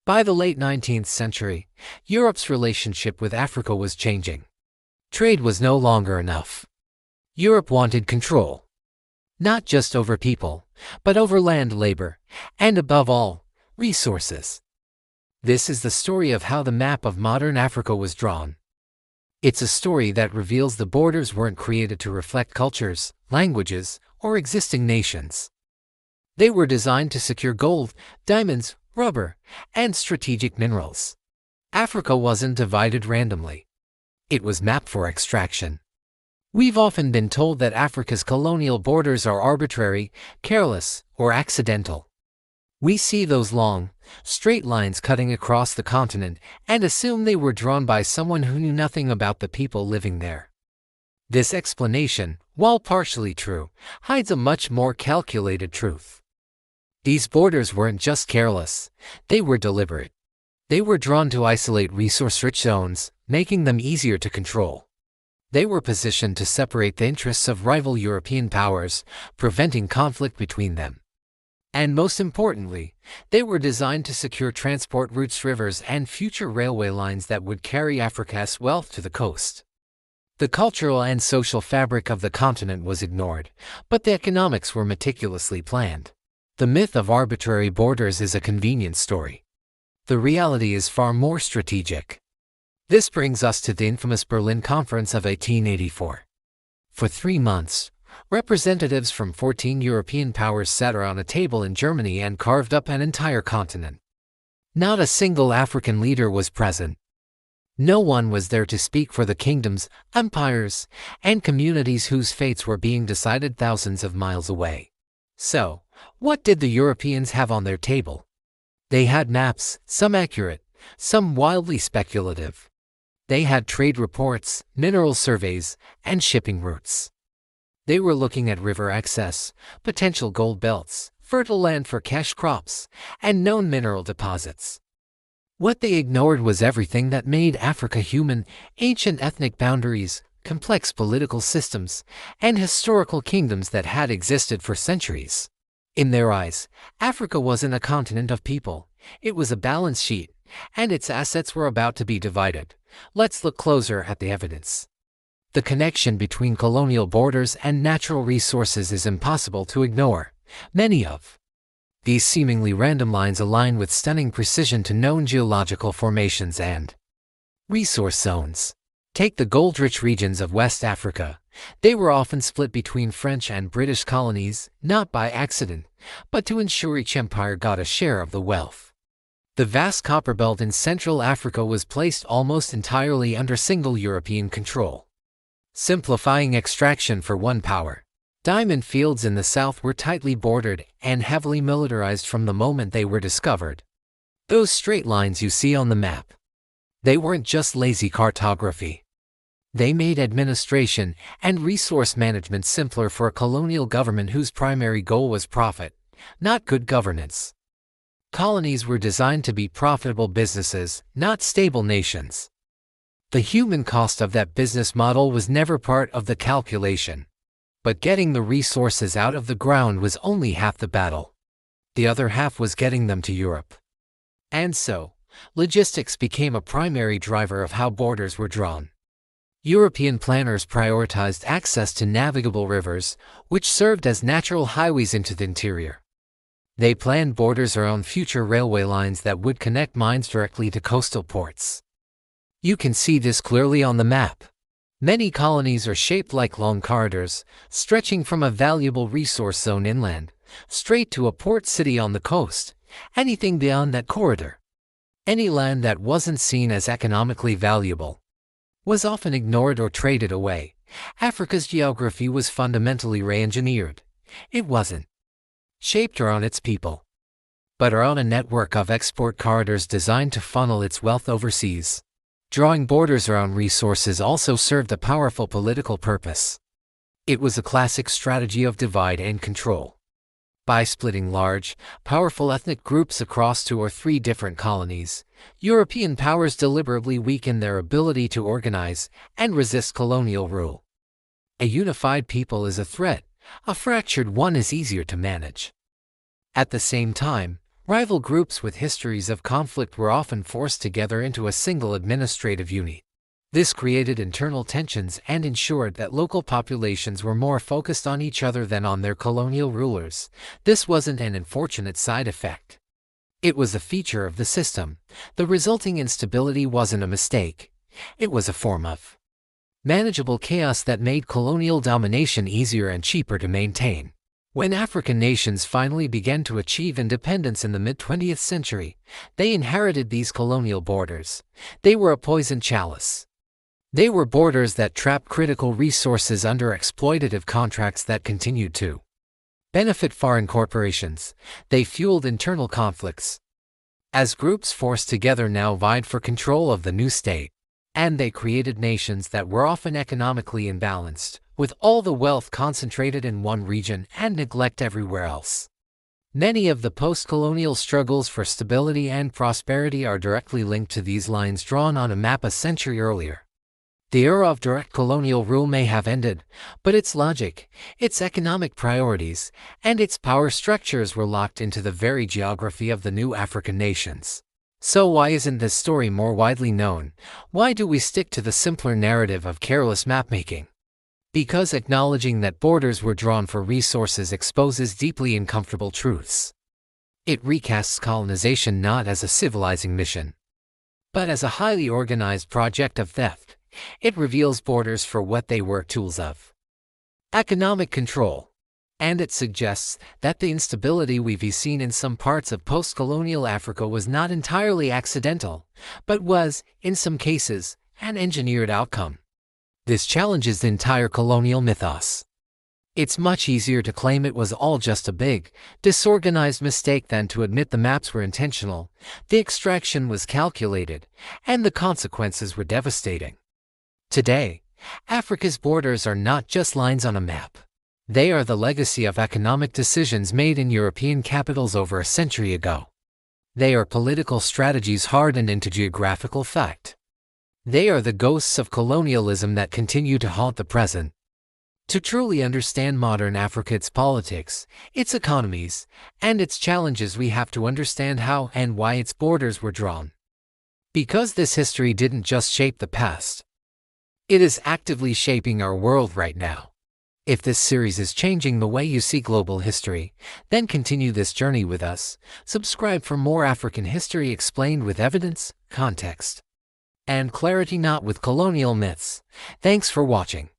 By the late 19th century, Europe's relationship with Africa was changing. Trade was no longer enough. Europe wanted control. Not just over people, but over land, labor, and above all, resources. This is the story of how the map of modern Africa was drawn. It's a story that reveals the borders weren't created to reflect cultures, languages, or existing nations. They were designed to secure gold, diamonds, rubber, and strategic minerals. Africa wasn't divided randomly. It was mapped for extraction. We've often been told that Africa's colonial borders are arbitrary, careless, or accidental. We see those long, straight lines cutting across the continent and assume they were drawn by someone who knew nothing about the people living there. This explanation, while partially true, hides a much more calculated truth. These borders weren't just careless, they were deliberate. They were drawn to isolate resource-rich zones, making them easier to control. They were positioned to separate the interests of rival European powers, preventing conflict between them. And most importantly, they were designed to secure transport routes, rivers, and future railway lines that would carry Africa's wealth to the coast. The cultural and social fabric of the continent was ignored, but the economics were meticulously planned. The myth of arbitrary borders is a convenient story. The reality is far more strategic. This brings us to the infamous Berlin Conference of 1884. For 3 months, representatives from 14 European powers sat around a table in Germany and carved up an entire continent. Not a single African leader was present. No one was there to speak for the kingdoms, empires, and communities whose fates were being decided thousands of miles away. So, what did the Europeans have on their table? They had maps, some accurate, some wildly speculative. They had trade reports, mineral surveys, and shipping routes. They were looking at river access, potential gold belts, fertile land for cash crops, and known mineral deposits. What they ignored was everything that made Africa human: ancient ethnic boundaries, complex political systems, and historical kingdoms that had existed for centuries. In their eyes, Africa wasn't a continent of people, it was a balance sheet, and its assets were about to be divided. Let's look closer at the evidence. The connection between colonial borders and natural resources is impossible to ignore. Many of these seemingly random lines align with stunning precision to known geological formations and resource zones. Take the gold-rich regions of West Africa. They were often split between French and British colonies, not by accident, but to ensure each empire got a share of the wealth. The vast copper belt in Central Africa was placed almost entirely under single European control, simplifying extraction for one power. Diamond fields in the south were tightly bordered and heavily militarized from the moment they were discovered. Those straight lines you see on the map, they weren't just lazy cartography. They made administration and resource management simpler for a colonial government whose primary goal was profit, not good governance. Colonies were designed to be profitable businesses, not stable nations. The human cost of that business model was never part of the calculation. But getting the resources out of the ground was only half the battle. The other half was getting them to Europe. And so, logistics became a primary driver of how borders were drawn. European planners prioritized access to navigable rivers, which served as natural highways into the interior. They planned borders around future railway lines that would connect mines directly to coastal ports. You can see this clearly on the map. Many colonies are shaped like long corridors, stretching from a valuable resource zone inland, straight to a port city on the coast. Anything beyond that corridor, any land that wasn't seen as economically valuable, was often ignored or traded away. Africa's geography was fundamentally re-engineered. It wasn't shaped around its people, but around a network of export corridors designed to funnel its wealth overseas. Drawing borders around resources also served a powerful political purpose. It was a classic strategy of divide and control. By splitting large, powerful ethnic groups across 2 or 3 different colonies, European powers deliberately weakened their ability to organize and resist colonial rule. A unified people is a threat, a fractured one is easier to manage. At the same time, Rival groups with histories of conflict were often forced together into a single administrative unit. This created internal tensions and ensured that local populations were more focused on each other than on their colonial rulers. This wasn't an unfortunate side effect. It was a feature of the system. The resulting instability wasn't a mistake. It was a form of manageable chaos that made colonial domination easier and cheaper to maintain. When African nations finally began to achieve independence in the mid-20th century, they inherited these colonial borders. They were a poison chalice. They were borders that trapped critical resources under exploitative contracts that continued to benefit foreign corporations. They fueled internal conflicts, as groups forced together now vied for control of the new state. And they created nations that were often economically imbalanced, with all the wealth concentrated in one region and neglect everywhere else. Many of the post-colonial struggles for stability and prosperity are directly linked to these lines drawn on a map a century earlier. The era of direct colonial rule may have ended, but its logic, its economic priorities, and its power structures were locked into the very geography of the new African nations. So why isn't this story more widely known? Why do we stick to the simpler narrative of careless mapmaking? Because acknowledging that borders were drawn for resources exposes deeply uncomfortable truths. It recasts colonization not as a civilizing mission, but as a highly organized project of theft. It reveals borders for what they were: tools of economic control. And it suggests that the instability we've seen in some parts of post-colonial Africa was not entirely accidental, but was, in some cases, an engineered outcome. This challenges the entire colonial mythos. It's much easier to claim it was all just a big, disorganized mistake than to admit the maps were intentional, the extraction was calculated, and the consequences were devastating. Today, Africa's borders are not just lines on a map. They are the legacy of economic decisions made in European capitals over a century ago. They are political strategies hardened into geographical fact. They are the ghosts of colonialism that continue to haunt the present. To truly understand modern Africa, its politics, its economies, and its challenges, we have to understand how and why its borders were drawn. Because this history didn't just shape the past. It is actively shaping our world right now. If this series is changing the way you see global history, then continue this journey with us. Subscribe for more African history explained with evidence, context, and clarity, not with colonial myths. Thanks for watching.